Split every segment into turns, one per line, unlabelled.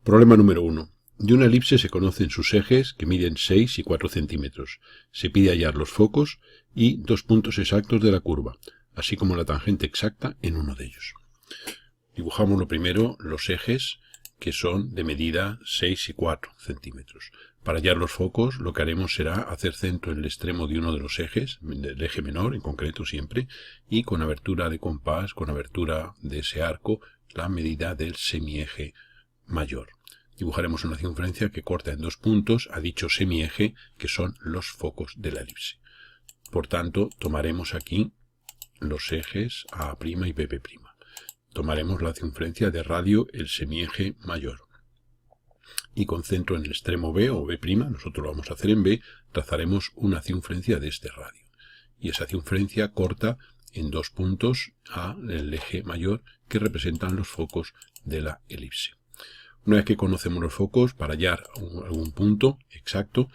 Problema número 1. De una elipse se conocen sus ejes, que miden 6 y 4 centímetros. Se pide hallar los focos y 2 puntos exactos de la curva, así como la tangente exacta en uno de ellos. Dibujamos lo primero los ejes, que son de medida 6 y 4 centímetros. Para hallar los focos, lo que haremos será hacer centro en el extremo de uno de los ejes, del eje menor en concreto siempre, y con abertura de compás, con abertura de ese arco, la medida del semieje mayor. Dibujaremos una circunferencia que corta en 2 puntos a dicho semieje, que son los focos de la elipse. Por tanto, tomaremos aquí los ejes A' y BP'. Tomaremos la circunferencia de radio el semieje mayor. Y con centro en el extremo B o B', nosotros lo vamos a hacer en B, trazaremos una circunferencia de este radio. Y esa circunferencia corta en 2 puntos el eje mayor que representan los focos de la elipse. Una vez que conocemos los focos, para hallar algún punto exacto,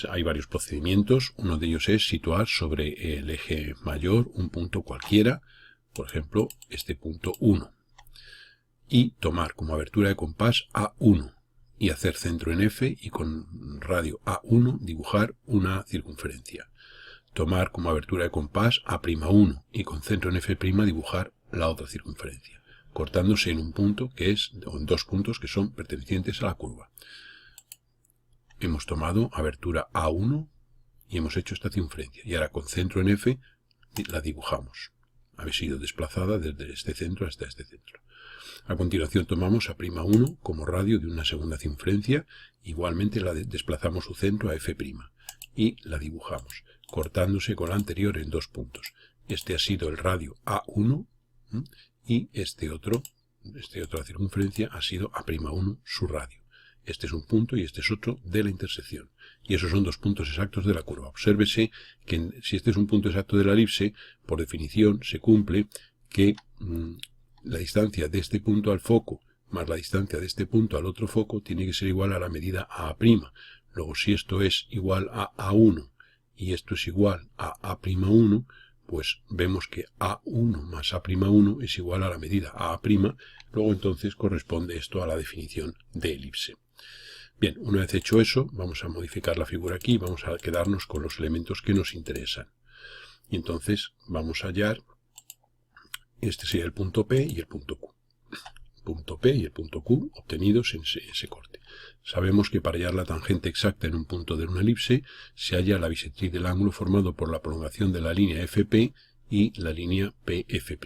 hay varios procedimientos. Uno de ellos es situar sobre el eje mayor un punto cualquiera, por ejemplo, este punto 1. Y tomar como abertura de compás A1 y hacer centro en F y con radio A1 dibujar una circunferencia. Tomar como abertura de compás A'1 y con centro en F' dibujar la otra circunferencia, cortándose en un punto o en 2 puntos que son pertenecientes a la curva. Hemos tomado abertura A1 y hemos hecho esta circunferencia. Y ahora con centro en F la dibujamos. Ha sido desplazada desde este centro hasta este centro. A continuación tomamos A'1 como radio de una segunda circunferencia. Igualmente la desplazamos su centro a F' y la dibujamos, cortándose con la anterior en 2 puntos. Este ha sido el radio A1 y esta otra circunferencia ha sido A'1 su radio. Este es un punto y este es otro de la intersección. Y esos son 2 puntos exactos de la curva. Obsérvese que si este es un punto exacto de la elipse, por definición se cumple que la distancia de este punto al foco más la distancia de este punto al otro foco tiene que ser igual a la medida A'. Luego, si esto es igual a A1 y esto es igual a A'1, pues vemos que A1 más A'1 es igual a la medida A'. Luego entonces corresponde esto a la definición de elipse. Bien, una vez hecho eso, vamos a modificar la figura aquí y vamos a quedarnos con los elementos que nos interesan. Y entonces vamos a hallar, este sería el punto P y el punto Q. Punto P y el punto Q obtenidos en ese corte. Sabemos que para hallar la tangente exacta en un punto de una elipse, se halla la bisectriz del ángulo formado por la prolongación de la línea FP y la línea PF'.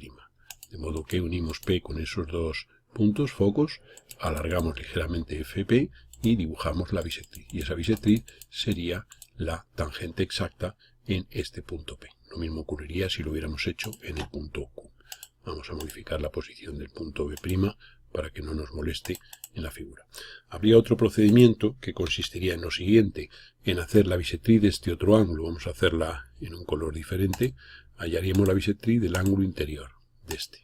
De modo que unimos P con esos 2 puntos, focos, alargamos ligeramente FP y dibujamos la bisectriz. Y esa bisectriz sería la tangente exacta en este punto P. Lo mismo ocurriría si lo hubiéramos hecho en el punto Q. Vamos a modificar la posición del punto B' para que no nos moleste en la figura. Habría otro procedimiento que consistiría en lo siguiente, en hacer la bisectriz de este otro ángulo. Vamos a hacerla en un color diferente. Hallaríamos la bisectriz del ángulo interior de este.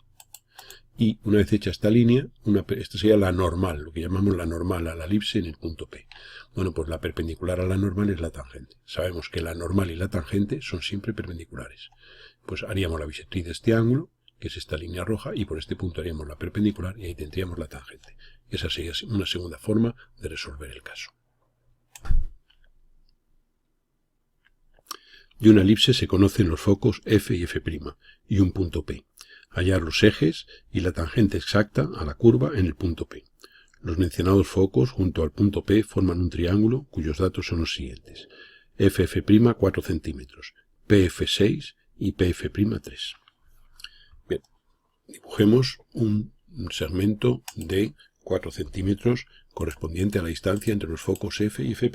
Y una vez hecha esta línea, esta sería la normal, lo que llamamos la normal a la elipse en el punto P. Bueno, pues la perpendicular a la normal es la tangente. Sabemos que la normal y la tangente son siempre perpendiculares. Pues haríamos la bisectriz de este ángulo, que es esta línea roja, y por este punto haríamos la perpendicular y ahí tendríamos la tangente. Esa sería una segunda forma de resolver el caso. De una elipse se conocen los focos F y F' y un punto P. Hallar los ejes y la tangente exacta a la curva en el punto P. Los mencionados focos junto al punto P forman un triángulo cuyos datos son los siguientes. FF' 4 centímetros, PF 6 y PF' 3. Bien, dibujemos un segmento de 4 centímetros correspondiente a la distancia entre los focos F y F'.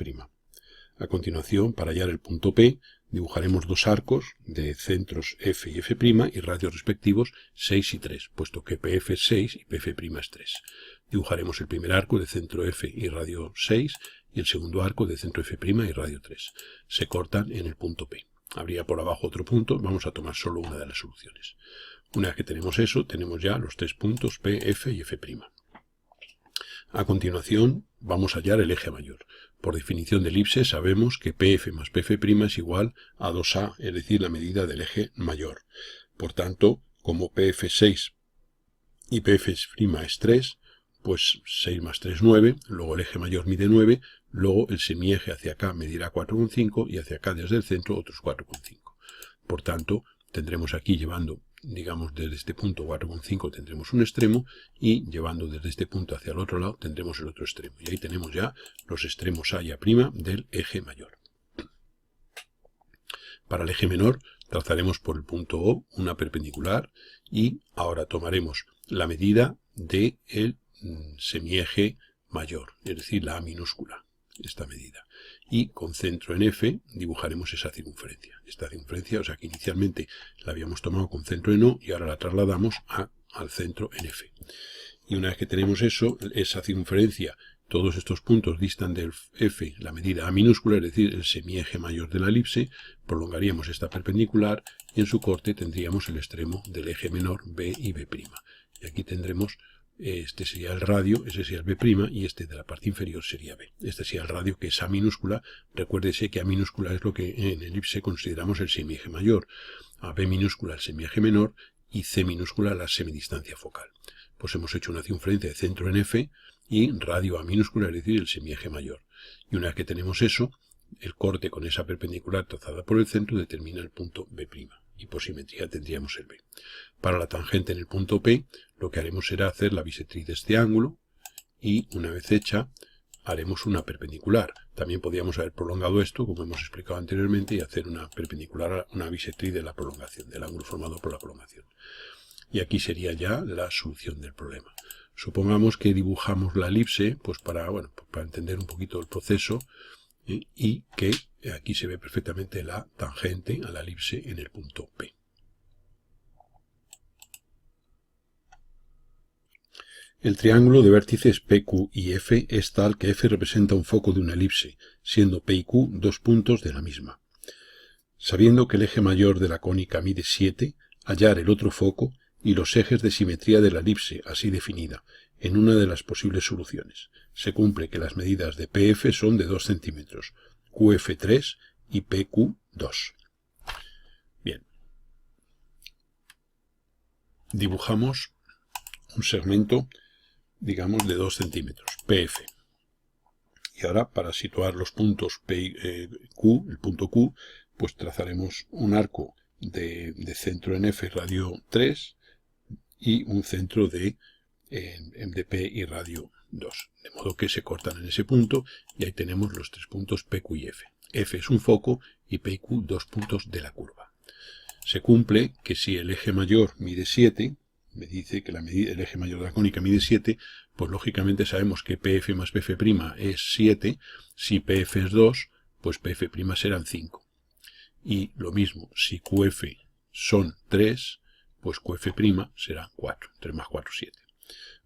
A continuación, para hallar el punto P, dibujaremos 2 arcos de centros F y F' y radios respectivos 6 y 3, puesto que PF es 6 y PF' es 3. Dibujaremos el primer arco de centro F y radio 6 y el segundo arco de centro F' y radio 3. Se cortan en el punto P. Habría por abajo otro punto, vamos a tomar solo una de las soluciones. Una vez que tenemos eso, tenemos ya los 3 puntos P, F y F'. A continuación, vamos a hallar el eje mayor. Por definición de elipse, sabemos que PF más PF' es igual a 2A, es decir, la medida del eje mayor. Por tanto, como PF 6 y PF' es 3, pues 6 más 3, 9, luego el eje mayor mide 9, luego el semieje hacia acá medirá 4,5 y hacia acá desde el centro otros 4,5. Por tanto, tendremos aquí llevando, digamos, desde este punto 4,5 tendremos un extremo y llevando desde este punto hacia el otro lado tendremos el otro extremo. Y ahí tenemos ya los extremos A y A' del eje mayor. Para el eje menor trazaremos por el punto O una perpendicular y ahora tomaremos la medida del semieje mayor, es decir, la A minúscula, esta medida. Y con centro en F dibujaremos esa circunferencia. Esta circunferencia, o sea que inicialmente la habíamos tomado con centro en O y ahora la trasladamos al centro en F. Y una vez que tenemos eso, esa circunferencia, todos estos puntos distan del F la medida A minúscula, es decir, el semieje mayor de la elipse, prolongaríamos esta perpendicular y en su corte tendríamos el extremo del eje menor B y B'. Y aquí tendremos, este sería el radio, ese sería el B' y este de la parte inferior sería B. Este sería el radio, que es A minúscula. Recuérdese que A minúscula es lo que en elipse consideramos el semieje mayor, a B minúscula el semieje menor y C minúscula la semidistancia focal. Pues hemos hecho una circunferencia de centro en F y radio A minúscula, es decir, el semieje mayor. Y una vez que tenemos eso, el corte con esa perpendicular trazada por el centro determina el punto B'. Y por simetría tendríamos el B. Para la tangente en el punto P, lo que haremos será hacer la bisectriz de este ángulo y una vez hecha, haremos una perpendicular. También podríamos haber prolongado esto, como hemos explicado anteriormente, y hacer una perpendicular, una bisectriz de la prolongación, del ángulo formado por la prolongación. Y aquí sería ya la solución del problema. Supongamos que dibujamos la elipse, pues para entender un poquito el proceso, y que aquí se ve perfectamente la tangente a la elipse en el punto P. El triángulo de vértices PQ y F es tal que F representa un foco de una elipse, siendo P y Q dos puntos de la misma. Sabiendo que el eje mayor de la cónica mide 7, hallar el otro foco y los ejes de simetría de la elipse, así definida, en una de las posibles soluciones. Se cumple que las medidas de PF son de 2 centímetros, QF 3 y PQ 2. Bien. Dibujamos un segmento, digamos, de 2 centímetros, PF. Y ahora, para situar los puntos P y Q, el punto Q, pues trazaremos un arco de centro en F, radio 3, y un centro de P y radio 2. De modo que se cortan en ese punto y ahí tenemos los tres puntos P, Q y F. F es un foco y P y Q dos puntos de la curva. Se cumple que si el eje mayor mide 7, me dice que el eje mayor de la cónica mide 7, pues lógicamente sabemos que PF más PF' es 7. Si PF es 2, pues PF' serán 5. Y lo mismo, si QF son 3, pues QF' será 4. 3 más 4, 7.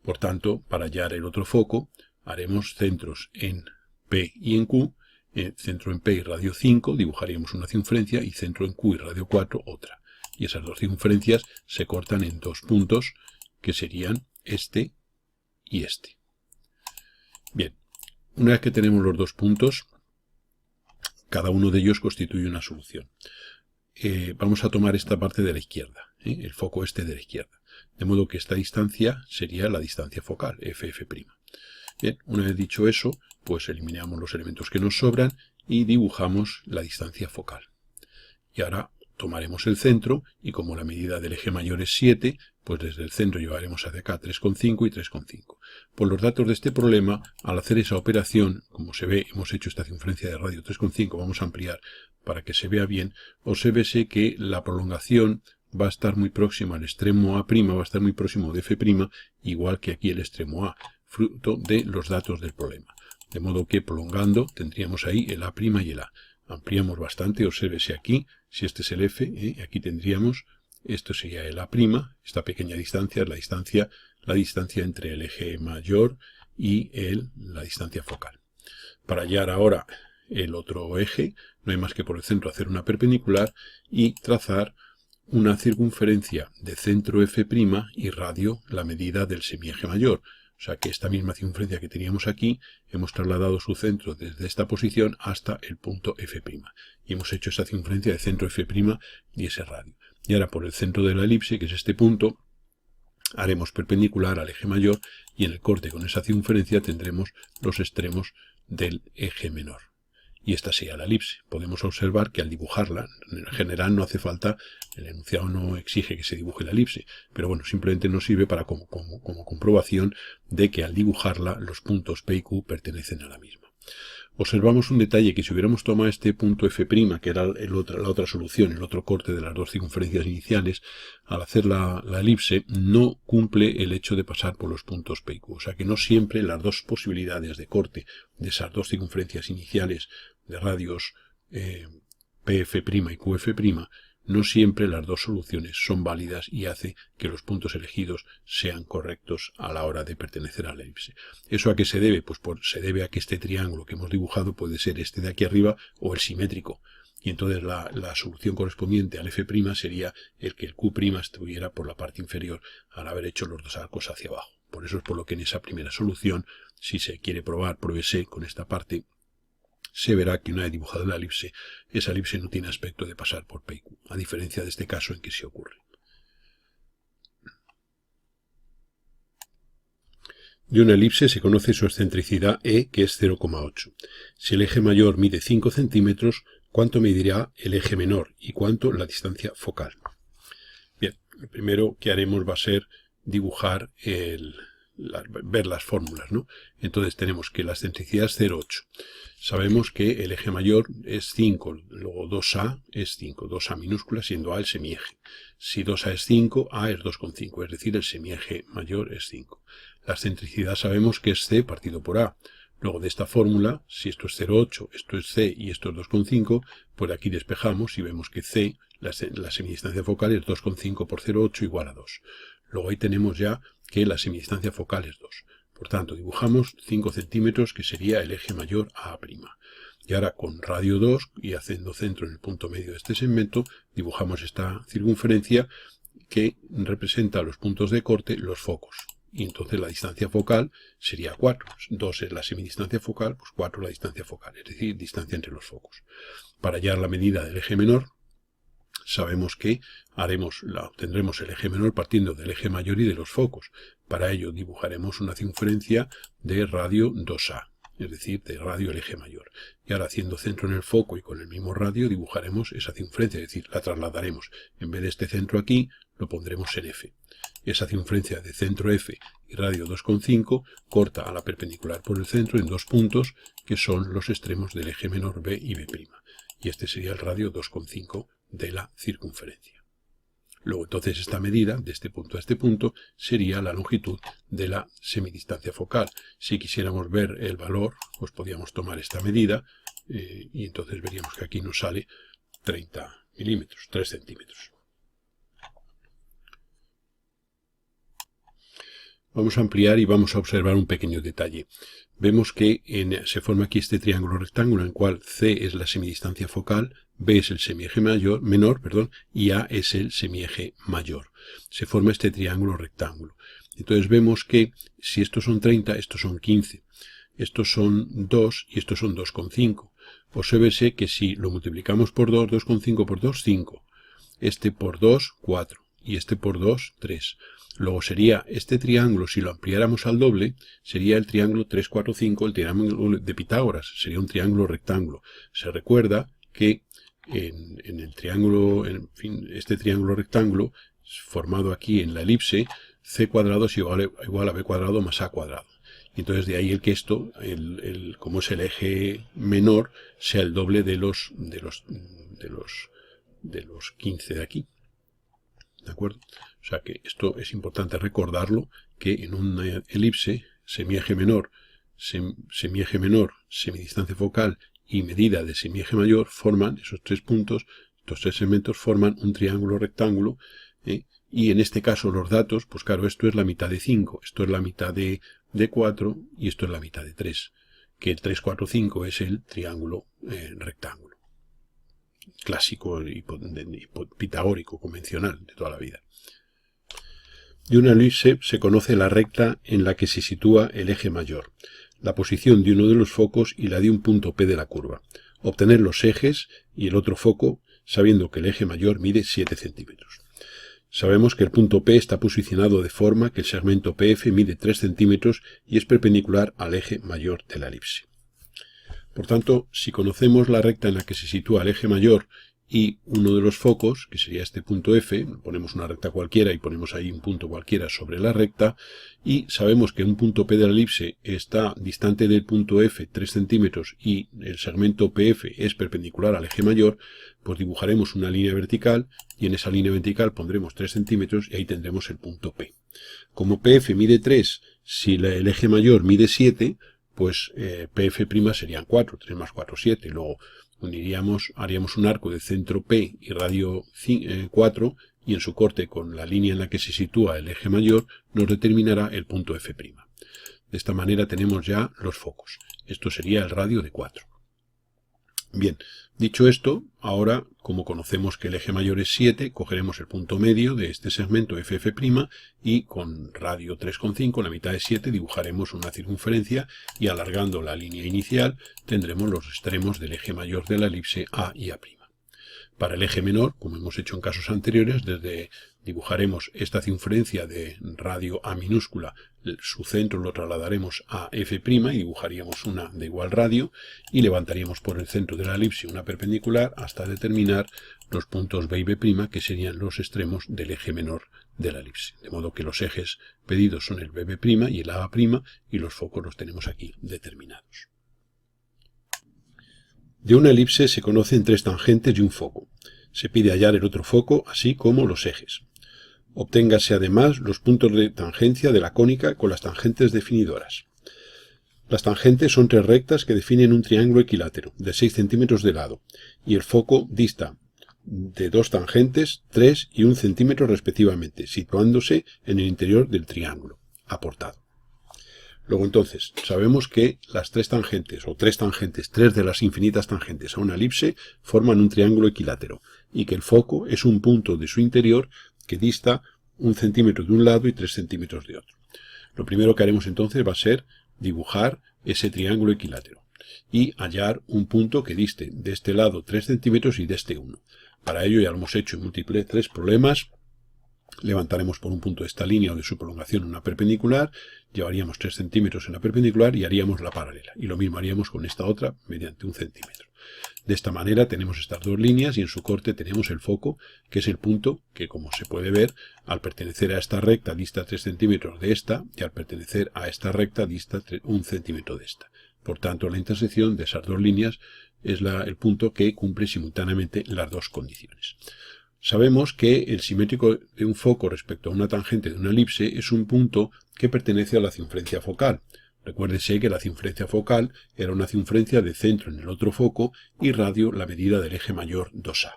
Por tanto, para hallar el otro foco, haremos centros en P y en Q. Centro en P y radio 5, dibujaríamos una circunferencia, y centro en Q y radio 4, otra. Y esas dos circunferencias se cortan en dos puntos, que serían este y este. Bien, una vez que tenemos los dos puntos, cada uno de ellos constituye una solución. Vamos a tomar esta parte de la izquierda, el foco este de la izquierda. De modo que esta distancia sería la distancia focal, FF'. Bien, una vez dicho eso, pues eliminamos los elementos que nos sobran y dibujamos la distancia focal. Y ahora tomaremos el centro y como la medida del eje mayor es 7, pues desde el centro llevaremos hacia acá 3,5 y 3,5. Por los datos de este problema, al hacer esa operación, como se ve, hemos hecho esta circunferencia de radio 3,5, vamos a ampliar para que se vea bien, obsérvese que la prolongación va a estar muy próxima al extremo A', va a estar muy próximo de F', igual que aquí el extremo A, fruto de los datos del problema. De modo que prolongando tendríamos ahí el A' y el A. Ampliamos bastante, obsérvese aquí, si este es el F, aquí tendríamos, esto sería el A', esta pequeña distancia es la distancia entre el eje mayor y la distancia focal. Para hallar ahora el otro eje, no hay más que por el centro hacer una perpendicular y trazar una circunferencia de centro F' y radio la medida del semieje mayor. O sea que esta misma circunferencia que teníamos aquí, hemos trasladado su centro desde esta posición hasta el punto F'. Y hemos hecho esa circunferencia de centro F' y ese radio. Y ahora por el centro de la elipse, que es este punto, haremos perpendicular al eje mayor y en el corte con esa circunferencia tendremos los extremos del eje menor. Y esta sería la elipse. Podemos observar que al dibujarla, en general no hace falta, el enunciado no exige que se dibuje la elipse, pero bueno, simplemente nos sirve para como comprobación de que al dibujarla los puntos P y Q pertenecen a la misma. Observamos un detalle, que si hubiéramos tomado este punto F', que era la otra solución, el otro corte de las dos circunferencias iniciales, al hacer la elipse no cumple el hecho de pasar por los puntos P y Q. O sea que no siempre las dos posibilidades de corte de esas dos circunferencias iniciales de radios PF' y QF', no siempre las dos soluciones son válidas y hace que los puntos elegidos sean correctos a la hora de pertenecer a la elipse. ¿Eso a qué se debe? Pues se debe a que este triángulo que hemos dibujado puede ser este de aquí arriba o el simétrico. Y entonces la solución correspondiente al F' sería el que el Q' estuviera por la parte inferior al haber hecho los dos arcos hacia abajo. Por eso es por lo que en esa primera solución, si se quiere probar, pruébese con esta parte, se verá que una vez dibujada la elipse, esa elipse no tiene aspecto de pasar por P y Q, a diferencia de este caso en que sí ocurre. De una elipse se conoce su excentricidad E, que es 0,8. Si el eje mayor mide 5 centímetros, ¿cuánto medirá el eje menor y cuánto la distancia focal? Bien, lo primero que haremos va a ser dibujar ver las fórmulas, ¿no? Entonces tenemos que la excentricidad es 0,8. Sabemos que el eje mayor es 5, luego 2A es 5, 2A minúscula siendo A el semieje. Si 2A es 5, A es 2,5, es decir, el semieje mayor es 5. La excentricidad sabemos que es C partido por A. Luego de esta fórmula, si esto es 0,8, esto es C y esto es 2,5, pues aquí despejamos y vemos que C, la semidistancia focal es 2,5 por 0,8 igual a 2. Luego ahí tenemos ya que la semidistancia focal es 2. Por tanto, dibujamos 5 centímetros, que sería el eje mayor A'. Y ahora con radio 2 y haciendo centro en el punto medio de este segmento, dibujamos esta circunferencia que representa los puntos de corte, los focos. Y entonces la distancia focal sería 4. 2 es la semidistancia focal, pues 4 la distancia focal, es decir, distancia entre los focos. Para hallar la medida del eje menor, sabemos que obtendremos el eje menor partiendo del eje mayor y de los focos. Para ello dibujaremos una circunferencia de radio 2A, es decir, de radio el eje mayor. Y ahora haciendo centro en el foco y con el mismo radio dibujaremos esa circunferencia, es decir, la trasladaremos. En vez de este centro aquí, lo pondremos en F. Esa circunferencia de centro F y radio 2,5 corta a la perpendicular por el centro en dos puntos que son los extremos del eje menor B y B'. Y este sería el radio 2,5 de la circunferencia. Luego entonces esta medida de este punto a este punto sería la longitud de la semidistancia focal. Si quisiéramos ver el valor, pues podríamos tomar esta medida y entonces veríamos que aquí nos sale 30 milímetros, 3 centímetros. Vamos a ampliar y vamos a observar un pequeño detalle. Vemos que se forma aquí este triángulo rectángulo en el cual C es la semidistancia focal, B es el semieje menor, y A es el semieje mayor. Se forma este triángulo rectángulo. Entonces vemos que si estos son 30, estos son 15. Estos son 2 y estos son 2,5. Obsérvese que si lo multiplicamos por 2, 2,5 por 2, 5. Este por 2, 4. Y este por 2, 3. Luego sería este triángulo, si lo ampliáramos al doble, sería el triángulo 3, 4, 5, el triángulo de Pitágoras, sería un triángulo rectángulo. Se recuerda que en el triángulo, este triángulo rectángulo, formado aquí en la elipse, C cuadrado es igual a B cuadrado más A cuadrado. Entonces de ahí el que esto, como es el eje menor, sea el doble de los 15 de aquí. ¿De acuerdo? O sea que esto es importante recordarlo, que en una elipse, semieje menor, semidistancia focal y medida de semieje mayor forman esos tres puntos, estos tres segmentos forman un triángulo rectángulo, y en este caso los datos, pues claro, esto es la mitad de 5, esto es la mitad de 4 y esto es la mitad de 3, que el 3, 4, 5 es el triángulo rectángulo clásico y pitagórico, convencional de toda la vida. De una elipse se conoce la recta en la que se sitúa el eje mayor, la posición de uno de los focos y la de un punto P de la curva. Obtener los ejes y el otro foco sabiendo que el eje mayor mide 7 centímetros. Sabemos que el punto P está posicionado de forma que el segmento PF mide 3 centímetros y es perpendicular al eje mayor de la elipse. Por tanto, si conocemos la recta en la que se sitúa el eje mayor y uno de los focos, que sería este punto F, ponemos una recta cualquiera y ponemos ahí un punto cualquiera sobre la recta, y sabemos que un punto P de la elipse está distante del punto F 3 centímetros y el segmento PF es perpendicular al eje mayor, pues dibujaremos una línea vertical y en esa línea vertical pondremos 3 centímetros y ahí tendremos el punto P. Como PF mide 3, si el eje mayor mide 7, pues PF' serían 4, 3 más 4, 7. Luego haríamos un arco de centro P y radio 4 y en su corte con la línea en la que se sitúa el eje mayor nos determinará el punto F'. De esta manera tenemos ya los focos. Esto sería el radio de 4. Bien, dicho esto, ahora, como conocemos que el eje mayor es 7, cogeremos el punto medio de este segmento FF' y con radio 3,5, la mitad de 7, dibujaremos una circunferencia y alargando la línea inicial tendremos los extremos del eje mayor de la elipse A y A'. Para el eje menor, como hemos hecho en casos anteriores, dibujaremos esta circunferencia de radio A minúscula, su centro lo trasladaremos a F' y dibujaríamos una de igual radio y levantaríamos por el centro de la elipse una perpendicular hasta determinar los puntos B y B', que serían los extremos del eje menor de la elipse. De modo que los ejes pedidos son el BB' y el AA' y los focos los tenemos aquí determinados. De una elipse se conocen 3 tangentes y un foco. Se pide hallar el otro foco, así como los ejes. Obténgase además los puntos de tangencia de la cónica con las tangentes definidoras. Las tangentes son 3 rectas que definen un triángulo equilátero de 6 centímetros de lado, y el foco dista de 2 tangentes, 3 y 1 centímetro respectivamente, situándose en el interior del triángulo aportado. Luego entonces, sabemos que las 3 tangentes, o 3 tangentes, 3 de las infinitas tangentes a una elipse, forman un triángulo equilátero, y que el foco es un punto de su interior que dista 1 centímetro de un lado y 3 centímetros de otro. Lo primero que haremos entonces va a ser dibujar ese triángulo equilátero y hallar un punto que diste de este lado 3 centímetros y de este 1. Para ello ya lo hemos hecho en múltiples 3 problemas. Levantaremos por un punto de esta línea o de su prolongación una perpendicular, llevaríamos 3 centímetros en la perpendicular y haríamos la paralela. Y lo mismo haríamos con esta otra mediante 1 centímetro. De esta manera tenemos estas 2 líneas y en su corte tenemos el foco, que es el punto que, como se puede ver, al pertenecer a esta recta dista 3 centímetros de esta y al pertenecer a esta recta dista 1 centímetro de esta. Por tanto, la intersección de esas 2 líneas es el punto que cumple simultáneamente las 2 condiciones. Sabemos que el simétrico de un foco respecto a una tangente de una elipse es un punto que pertenece a la circunferencia focal. Recuérdese que la circunferencia focal era una circunferencia de centro en el otro foco y radio la medida del eje mayor 2A.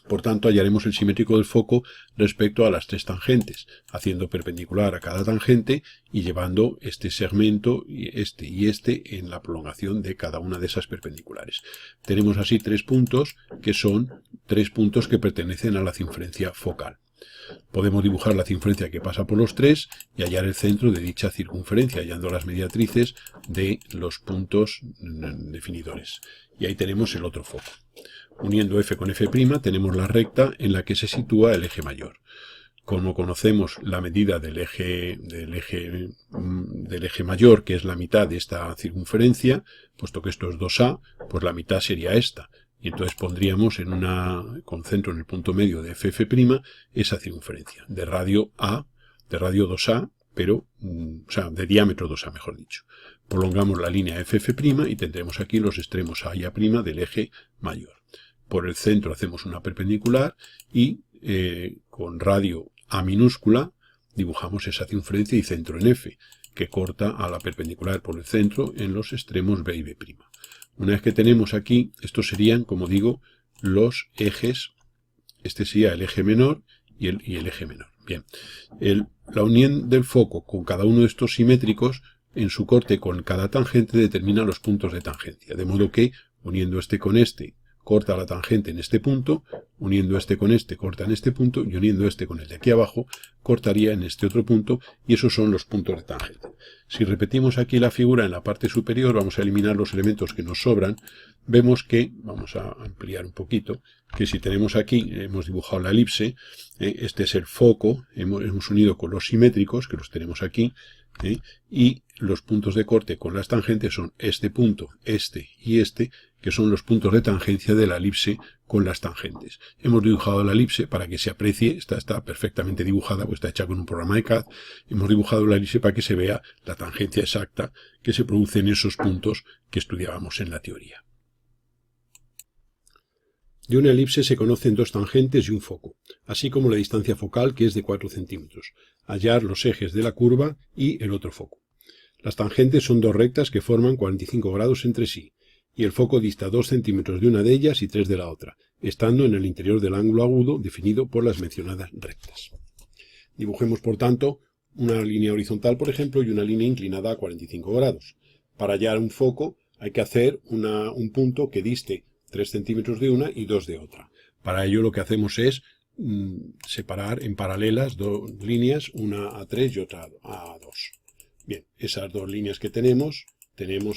Por tanto, hallaremos el simétrico del foco respecto a las 3 tangentes, haciendo perpendicular a cada tangente y llevando este segmento y este en la prolongación de cada una de esas perpendiculares. Tenemos así 3 puntos que son 3 puntos que pertenecen a la circunferencia focal. Podemos dibujar la circunferencia que pasa por los 3 y hallar el centro de dicha circunferencia, hallando las mediatrices de los puntos definidores. Y ahí tenemos el otro foco. Uniendo F con F' tenemos la recta en la que se sitúa el eje mayor. Como conocemos la medida del eje mayor, que es la mitad de esta circunferencia, puesto que esto es 2A, pues la mitad sería esta. Y entonces pondríamos con centro en el punto medio de FF' esa circunferencia, de radio 2A, pero, de diámetro 2A, mejor dicho. Prolongamos la línea FF' y tendremos aquí los extremos A y A' del eje mayor. Por el centro hacemos una perpendicular y con radio A minúscula dibujamos esa circunferencia y centro en F, que corta a la perpendicular por el centro en los extremos B y B'. Una vez que tenemos aquí, estos serían, como digo, los ejes. Este sería el eje menor y el eje menor. Bien, la unión del foco con cada uno de estos simétricos, en su corte con cada tangente, determina los puntos de tangencia. De modo que, uniendo este con este, corta la tangente en este punto, uniendo este con este, corta en este punto, y uniendo este con el de aquí abajo, cortaría en este otro punto, y esos son los puntos de tangente. Si repetimos aquí la figura en la parte superior, vamos a eliminar los elementos que nos sobran. Vemos que, vamos a ampliar un poquito, que si tenemos aquí, hemos dibujado la elipse, este es el foco, hemos unido con los simétricos, que los tenemos aquí, y los puntos de corte con las tangentes son este punto, este y este, que son los puntos de tangencia de la elipse con las tangentes. Hemos dibujado la elipse para que se aprecie, está perfectamente dibujada, pues está hecha con un programa de CAD. Hemos dibujado la elipse para que se vea la tangencia exacta que se produce en esos puntos que estudiábamos en la teoría. De una elipse se conocen dos tangentes y un foco, así como la distancia focal, que es de 4 centímetros, hallar los ejes de la curva y el otro foco. Las tangentes son dos rectas que forman 45 grados entre sí, y el foco dista 2 centímetros de una de ellas y 3 de la otra, estando en el interior del ángulo agudo definido por las mencionadas rectas. Dibujemos, por tanto, una línea horizontal, por ejemplo, y una línea inclinada a 45 grados. Para hallar un foco hay que hacer un punto que diste 3 centímetros de una y 2 de otra. Para ello lo que hacemos es separar en paralelas dos líneas, una a 3 y otra a 2. Bien, esas dos líneas que tenemos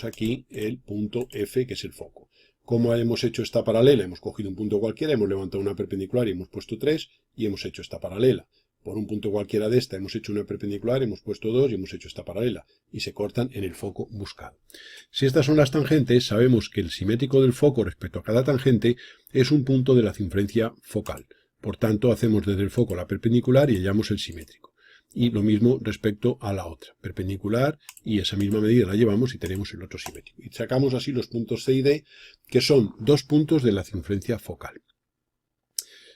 aquí el punto F, que es el foco. ¿Cómo hemos hecho esta paralela? Hemos cogido un punto cualquiera, hemos levantado una perpendicular y hemos puesto 3 y hemos hecho esta paralela. Por un punto cualquiera de esta hemos hecho una perpendicular, hemos puesto 2 y hemos hecho esta paralela. Y se cortan en el foco buscado. Si estas son las tangentes, sabemos que el simétrico del foco respecto a cada tangente es un punto de la circunferencia focal. Por tanto, hacemos desde el foco la perpendicular y hallamos el simétrico. Y lo mismo respecto a la otra, perpendicular, y esa misma medida la llevamos y tenemos el otro simétrico. Y sacamos así los puntos C y D, que son dos puntos de la circunferencia focal.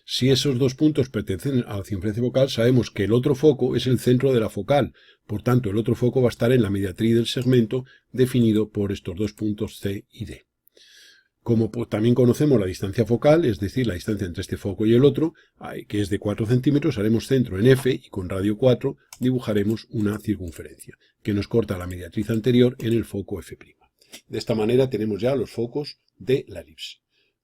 Si esos dos puntos pertenecen a la circunferencia focal, sabemos que el otro foco es el centro de la focal. Por tanto, el otro foco va a estar en la mediatriz del segmento definido por estos dos puntos C y D. Como también conocemos la distancia focal, es decir, la distancia entre este foco y el otro, que es de 4 centímetros, haremos centro en F y con radio 4 dibujaremos una circunferencia, que nos corta la mediatriz anterior en el foco F'. De esta manera tenemos ya los focos de la elipse.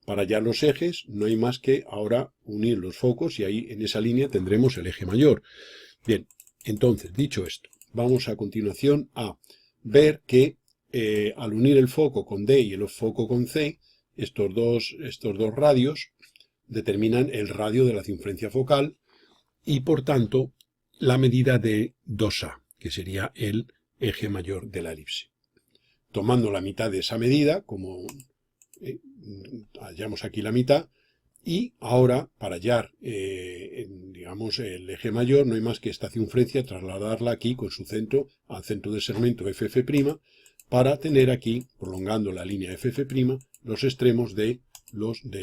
Para hallar los ejes no hay más que ahora unir los focos y ahí en esa línea tendremos el eje mayor. Bien, entonces, dicho esto, vamos a continuación a ver que al unir el foco con D y el foco con C, estos dos radios determinan el radio de la circunferencia focal y, por tanto, la medida de 2A, que sería el eje mayor de la elipse. Tomando la mitad de esa medida, como hallamos aquí la mitad, y ahora, para hallar, digamos, el eje mayor, no hay más que esta circunferencia, trasladarla aquí con su centro al centro del segmento FF', para tener aquí, prolongando la línea FF', los extremos del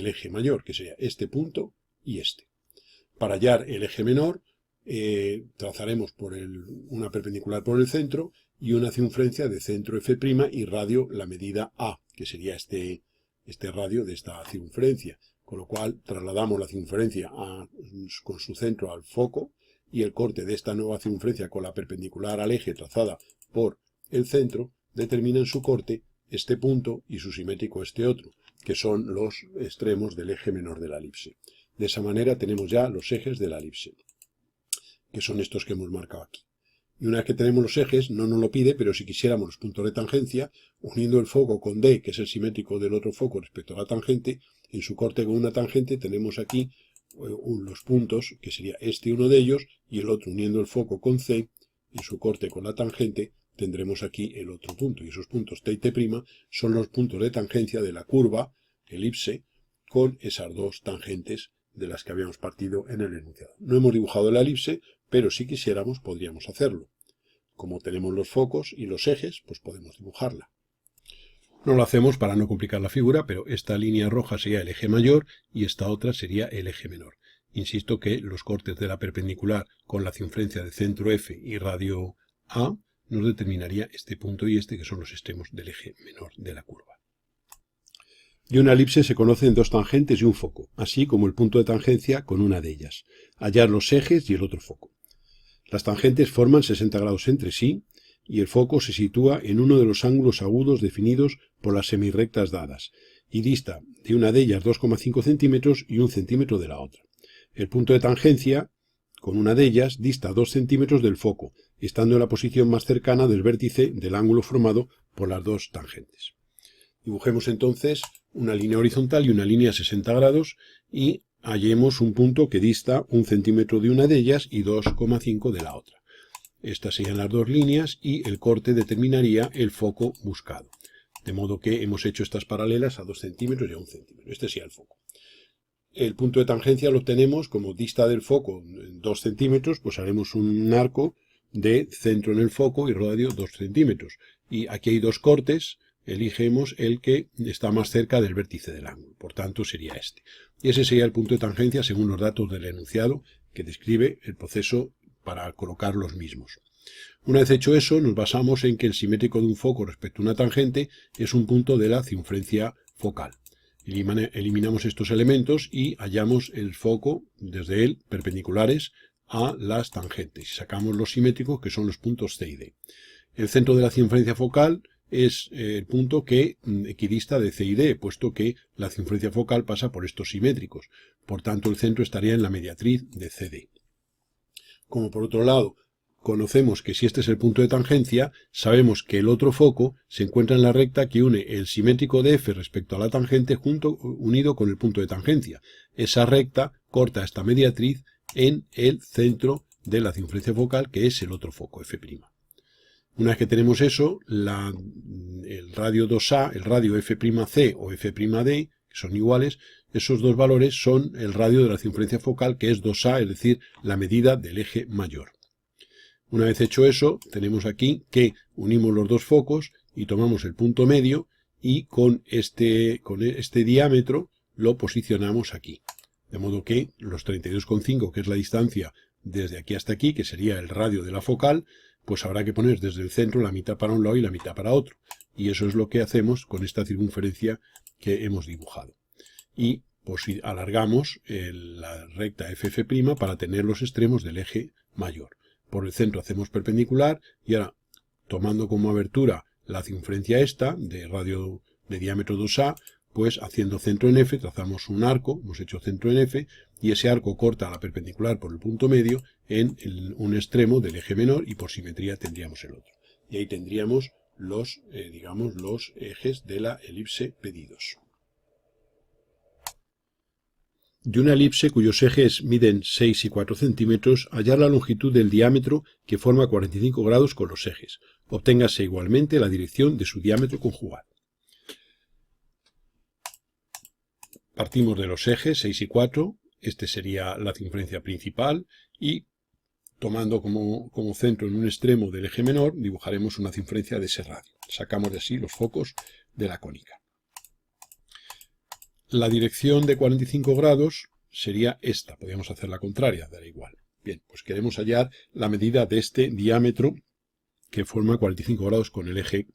eje mayor, que sería este punto y este. Para hallar el eje menor, trazaremos una perpendicular por el centro y una circunferencia de centro F' y radio la medida A, que sería este radio de esta circunferencia. Con lo cual trasladamos la circunferencia con su centro al foco y el corte de esta nueva circunferencia con la perpendicular al eje trazada por el centro determina en su corte este punto y su simétrico este otro, que son los extremos del eje menor de la elipse. De esa manera tenemos ya los ejes de la elipse, que son estos que hemos marcado aquí. Y una vez que tenemos los ejes, no nos lo pide, pero si quisiéramos los puntos de tangencia, uniendo el foco con D, que es el simétrico del otro foco respecto a la tangente, en su corte con una tangente tenemos aquí los puntos, que sería este uno de ellos, y el otro uniendo el foco con C, en su corte con la tangente, tendremos aquí el otro punto. Y esos puntos T y T' son los puntos de tangencia de la curva, elipse, con esas dos tangentes de las que habíamos partido en el enunciado. No hemos dibujado la elipse, pero si quisiéramos podríamos hacerlo. Como tenemos los focos y los ejes, pues podemos dibujarla. No lo hacemos para no complicar la figura, pero esta línea roja sería el eje mayor y esta otra sería el eje menor. Insisto que los cortes de la perpendicular con la circunferencia de centro F y radio A nos determinaría este punto y este, que son los extremos del eje menor de la curva. De una elipse se conocen dos tangentes y un foco, así como el punto de tangencia con una de ellas. Hallar los ejes y el otro foco. Las tangentes forman 60 grados entre sí y el foco se sitúa en uno de los ángulos agudos definidos por las semirrectas dadas. y dista de una de ellas 2,5 centímetros y 1 centímetro de la otra. El punto de tangencia con una de ellas dista 2 centímetros del foco, estando en la posición más cercana del vértice del ángulo formado por las dos tangentes. Dibujemos entonces una línea horizontal y una línea a 60 grados y hallemos un punto que dista 1 centímetro de una de ellas y 2,5 de la otra. Estas serían las dos líneas y el corte determinaría el foco buscado. De modo que hemos hecho estas paralelas a 2 centímetros y a 1 centímetro. Este sería el foco. El punto de tangencia lo obtenemos como dista del foco 2 centímetros, pues haremos un arco de centro en el foco y radio 2 centímetros. Y aquí hay dos cortes, elegimos el que está más cerca del vértice del ángulo. Por tanto, sería este. Y ese sería el punto de tangencia según los datos del enunciado que describe el proceso para colocar los mismos. Una vez hecho eso, nos basamos en que el simétrico de un foco respecto a una tangente es un punto de la circunferencia focal. Eliminamos estos elementos y hallamos el foco desde él perpendiculares a las tangentes. Y sacamos los simétricos, que son los puntos C y D. El centro de la circunferencia focal es el punto que equidista de C y D, puesto que la circunferencia focal pasa por estos simétricos. Por tanto, el centro estaría en la mediatriz de CD. Como por otro lado, conocemos que si este es el punto de tangencia, sabemos que el otro foco se encuentra en la recta que une el simétrico de F respecto a la tangente unido con el punto de tangencia. Esa recta corta esta mediatriz en el centro de la circunferencia focal, que es el otro foco, F'. Una vez que tenemos eso, el radio 2A, el radio F'C o F'D, que son iguales, esos dos valores son el radio de la circunferencia focal, que es 2A, es decir, la medida del eje mayor. Una vez hecho eso, tenemos aquí que unimos los dos focos y tomamos el punto medio y con este diámetro lo posicionamos aquí. De modo que los 32,5, que es la distancia desde aquí hasta aquí, que sería el radio de la focal, pues habrá que poner desde el centro la mitad para un lado y la mitad para otro. Y eso es lo que hacemos con esta circunferencia que hemos dibujado. Y pues alargamos la recta FF' para tener los extremos del eje mayor. Por el centro hacemos perpendicular y ahora, tomando como abertura la circunferencia esta, de radio de diámetro 2A, pues haciendo centro en F, trazamos un arco, hemos hecho centro en F, y ese arco corta la perpendicular por el punto medio en un extremo del eje menor y por simetría tendríamos el otro. Y ahí tendríamos los ejes de la elipse pedidos. De una elipse cuyos ejes miden 6 y 4 centímetros, hallar la longitud del diámetro que forma 45 grados con los ejes. Obténgase igualmente la dirección de su diámetro conjugal. Partimos de los ejes 6 y 4, este sería la circunferencia principal, y tomando como centro en un extremo del eje menor, dibujaremos una circunferencia de ese radio. Sacamos de así los focos de la cónica. La dirección de 45 grados sería esta, podríamos hacer la contraria, dará igual. Bien, pues queremos hallar la medida de este diámetro que forma 45 grados con el eje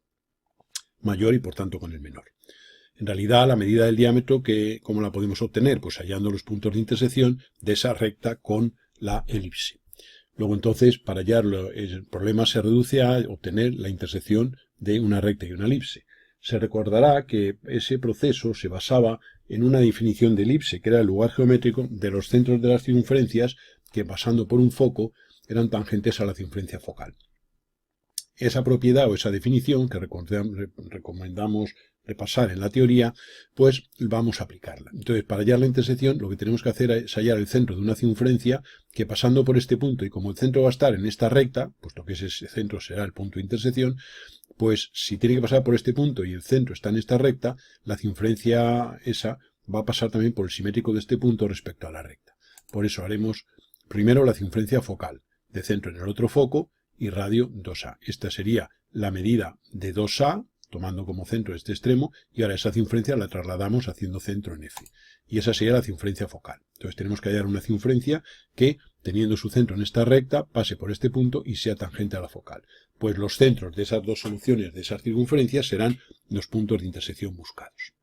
mayor y por tanto con el menor. En realidad, la medida del diámetro, ¿cómo la podemos obtener? Pues hallando los puntos de intersección de esa recta con la elipse. Luego entonces, para hallarlo, el problema se reduce a obtener la intersección de una recta y una elipse. Se recordará que ese proceso se basaba en una definición de elipse, que era el lugar geométrico de los centros de las circunferencias que, pasando por un foco, eran tangentes a la circunferencia focal. Esa propiedad o esa definición que recomendamos repasar en la teoría, pues vamos a aplicarla. Entonces, para hallar la intersección, lo que tenemos que hacer es hallar el centro de una circunferencia que, pasando por este punto, y como el centro va a estar en esta recta, puesto que ese centro será el punto de intersección, pues si tiene que pasar por este punto y el centro está en esta recta, la circunferencia esa va a pasar también por el simétrico de este punto respecto a la recta. Por eso haremos primero la circunferencia focal, de centro en el otro foco, y radio 2A. Esta sería la medida de 2A, tomando como centro este extremo, y ahora esa circunferencia la trasladamos haciendo centro en F. Y esa sería la circunferencia focal. Entonces tenemos que hallar una circunferencia que, teniendo su centro en esta recta, pase por este punto y sea tangente a la focal. Pues los centros de esas dos soluciones de esas circunferencias serán los puntos de intersección buscados.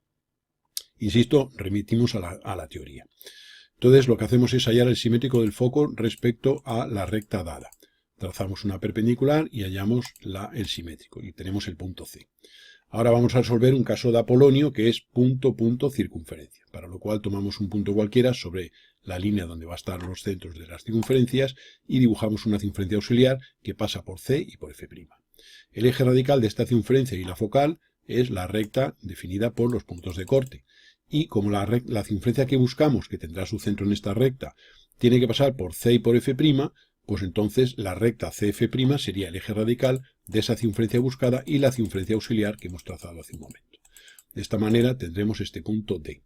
Insisto, remitimos a la teoría. Entonces lo que hacemos es hallar el simétrico del foco respecto a la recta dada. Trazamos una perpendicular y hallamos el simétrico y tenemos el punto C. Ahora vamos a resolver un caso de Apolonio que es punto, punto, circunferencia, para lo cual tomamos un punto cualquiera sobre la línea donde va a estar los centros de las circunferencias y dibujamos una circunferencia auxiliar que pasa por C y por F'. El eje radical de esta circunferencia y la focal es la recta definida por los puntos de corte. Y como la circunferencia que buscamos, que tendrá su centro en esta recta, tiene que pasar por C y por F', pues entonces la recta CF' sería el eje radical de esa circunferencia buscada y la circunferencia auxiliar que hemos trazado hace un momento. De esta manera tendremos este punto D.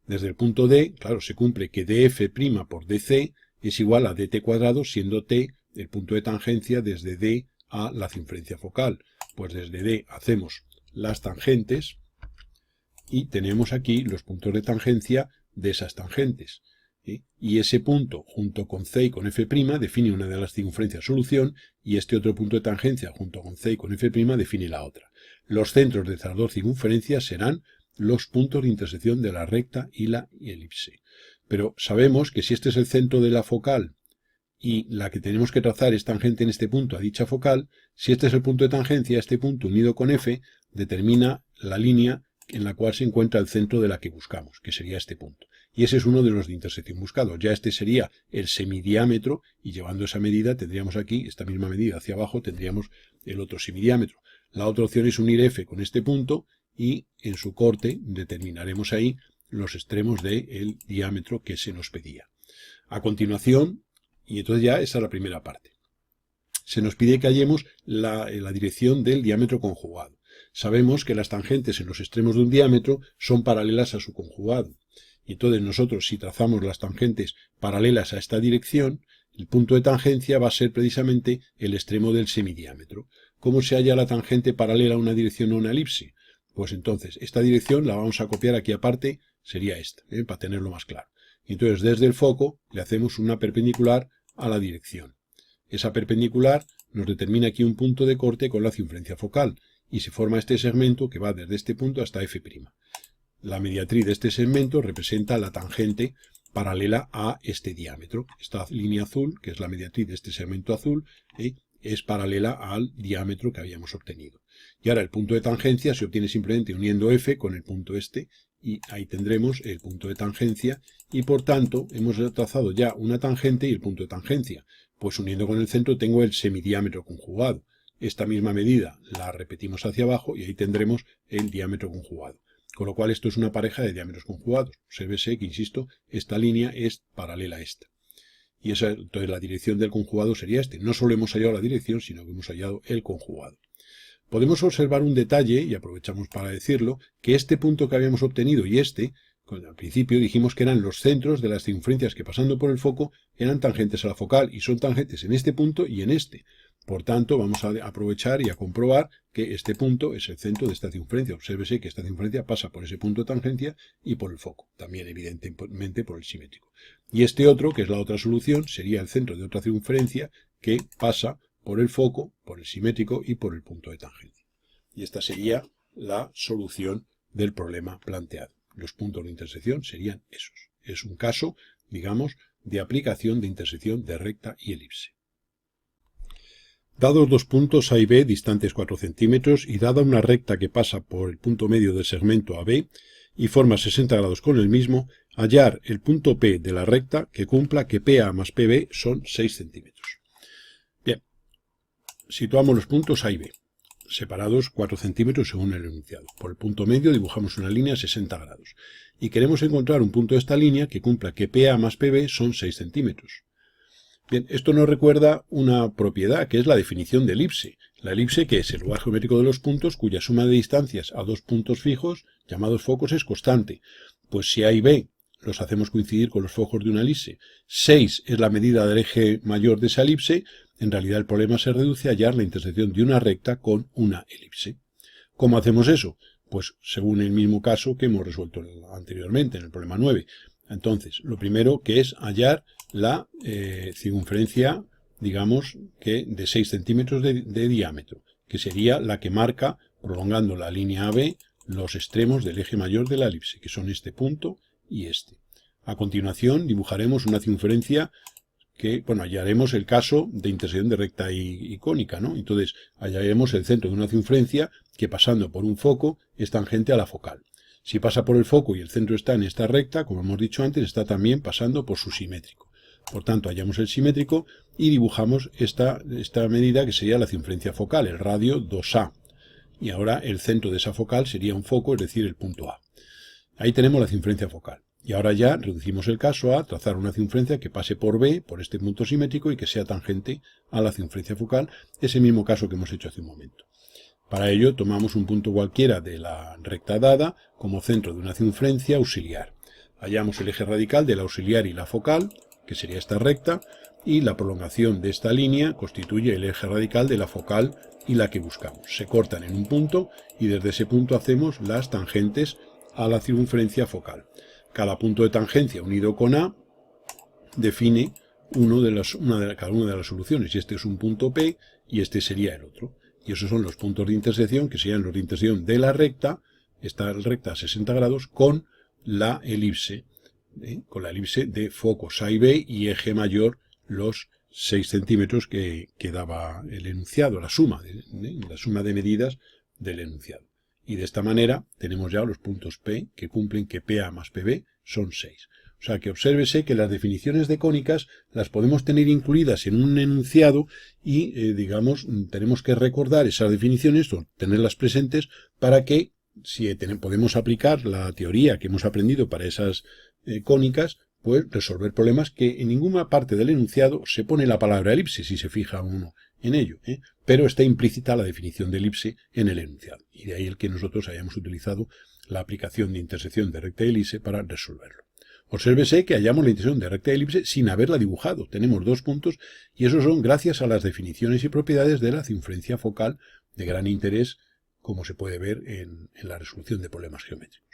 Desde el punto D, claro, se cumple que dF' por DC es igual a dt cuadrado, siendo T el punto de tangencia desde D a la circunferencia focal. Pues desde D hacemos las tangentes y tenemos aquí los puntos de tangencia de esas tangentes. Y ese punto junto con C y con F' define una de las circunferencias solución y este otro punto de tangencia junto con C y con F' define la otra. Los centros de estas dos circunferencias serán los puntos de intersección de la recta y la elipse. Pero sabemos que si este es el centro de la focal y la que tenemos que trazar es tangente en este punto a dicha focal, si este es el punto de tangencia, este punto unido con F determina la línea en la cual se encuentra el centro de la que buscamos, que sería este punto. Y ese es uno de los de intersección buscados. Ya este sería el semidiámetro y llevando esa medida tendríamos aquí, esta misma medida hacia abajo, tendríamos el otro semidiámetro. La otra opción es unir F con este punto y en su corte determinaremos ahí los extremos del diámetro que se nos pedía. A continuación, y entonces ya esa es la primera parte, se nos pide que hallemos la dirección del diámetro conjugado. Sabemos que las tangentes en los extremos de un diámetro son paralelas a su conjugado. Y entonces nosotros, si trazamos las tangentes paralelas a esta dirección, el punto de tangencia va a ser precisamente el extremo del semidiámetro. ¿Cómo se halla la tangente paralela a una dirección o una elipse? Pues entonces, esta dirección la vamos a copiar aquí aparte, sería esta, para tenerlo más claro. Y entonces, desde el foco, le hacemos una perpendicular a la dirección. Esa perpendicular nos determina aquí un punto de corte con la circunferencia focal, y se forma este segmento que va desde este punto hasta F'. La mediatriz de este segmento representa la tangente paralela a este diámetro. Esta línea azul, que es la mediatriz de este segmento azul, es paralela al diámetro que habíamos obtenido. Y ahora el punto de tangencia se obtiene simplemente uniendo F con el punto este, y ahí tendremos el punto de tangencia, y por tanto hemos trazado ya una tangente y el punto de tangencia. Pues uniendo con el centro tengo el semidiámetro conjugado. Esta misma medida la repetimos hacia abajo y ahí tendremos el diámetro conjugado. Con lo cual esto es una pareja de diámetros conjugados. Obsérvese que, insisto, esta línea es paralela a esta. Y esa, entonces la dirección del conjugado sería este. No solo hemos hallado la dirección, sino que hemos hallado el conjugado. Podemos observar un detalle, y aprovechamos para decirlo, que este punto que habíamos obtenido y este, al principio dijimos que eran los centros de las circunferencias que pasando por el foco eran tangentes a la focal, y son tangentes en este punto y en este. Por tanto, vamos a aprovechar y a comprobar que este punto es el centro de esta circunferencia. Obsérvese que esta circunferencia pasa por ese punto de tangencia y por el foco, también evidentemente por el simétrico. Y este otro, que es la otra solución, sería el centro de otra circunferencia que pasa por el foco, por el simétrico y por el punto de tangencia. Y esta sería la solución del problema planteado. Los puntos de intersección serían esos. Es un caso, digamos, de aplicación de intersección de recta y elipse. Dados dos puntos A y B distantes 4 centímetros y dada una recta que pasa por el punto medio del segmento AB y forma 60 grados con el mismo, hallar el punto P de la recta que cumpla que PA más PB son 6 centímetros. Bien, situamos los puntos A y B, separados 4 centímetros según el enunciado. Por el punto medio dibujamos una línea a 60 grados y queremos encontrar un punto de esta línea que cumpla que PA más PB son 6 centímetros. Bien, esto nos recuerda una propiedad que es la definición de elipse. La elipse, que es el lugar geométrico de los puntos cuya suma de distancias a dos puntos fijos, llamados focos, es constante. Pues si A y B los hacemos coincidir con los focos de una elipse, 6 es la medida del eje mayor de esa elipse, en realidad el problema se reduce a hallar la intersección de una recta con una elipse. ¿Cómo hacemos eso? Pues según el mismo caso que hemos resuelto anteriormente en el problema 9. Entonces, lo primero que es hallar la circunferencia, digamos, que de 6 centímetros de diámetro, que sería la que marca, prolongando la línea AB, los extremos del eje mayor de la elipse, que son este punto y este. A continuación, dibujaremos una circunferencia que, bueno, hallaremos el caso de intersección de recta y cónica, ¿no? Entonces, hallaremos el centro de una circunferencia que pasando por un foco es tangente a la focal. Si pasa por el foco y el centro está en esta recta, como hemos dicho antes, está también pasando por su simétrico. Por tanto, hallamos el simétrico y dibujamos esta medida que sería la circunferencia focal, el radio 2A. Y ahora el centro de esa focal sería un foco, es decir, el punto A. Ahí tenemos la circunferencia focal. Y ahora ya reducimos el caso a trazar una circunferencia que pase por B, por este punto simétrico, y que sea tangente a la circunferencia focal, ese mismo caso que hemos hecho hace un momento. Para ello tomamos un punto cualquiera de la recta dada como centro de una circunferencia auxiliar. Hallamos el eje radical de la auxiliar y la focal, que sería esta recta, y la prolongación de esta línea constituye el eje radical de la focal y la que buscamos. Se cortan en un punto y desde ese punto hacemos las tangentes a la circunferencia focal. Cada punto de tangencia unido con A define cada una de las soluciones. Y este es un punto P y este sería el otro. Y esos son los puntos de intersección, que serían los de intersección de la recta, esta recta a 60 grados, con la elipse de focos A y B y eje mayor los 6 centímetros que daba el enunciado, la suma de medidas del enunciado. Y de esta manera tenemos ya los puntos P que cumplen que PA más PB son 6. O sea que obsérvese que las definiciones de cónicas las podemos tener incluidas en un enunciado y, tenemos que recordar esas definiciones o tenerlas presentes para que, si podemos aplicar la teoría que hemos aprendido para esas cónicas, pues resolver problemas que en ninguna parte del enunciado se pone la palabra elipse, si se fija uno en ello, pero está implícita la definición de elipse en el enunciado. Y de ahí el que nosotros hayamos utilizado la aplicación de intersección de recta y elipse para resolverlo. Obsérvese que hallamos la intersección de recta y elipse sin haberla dibujado. Tenemos dos puntos y esos son gracias a las definiciones y propiedades de la circunferencia focal de gran interés, como se puede ver en la resolución de problemas geométricos.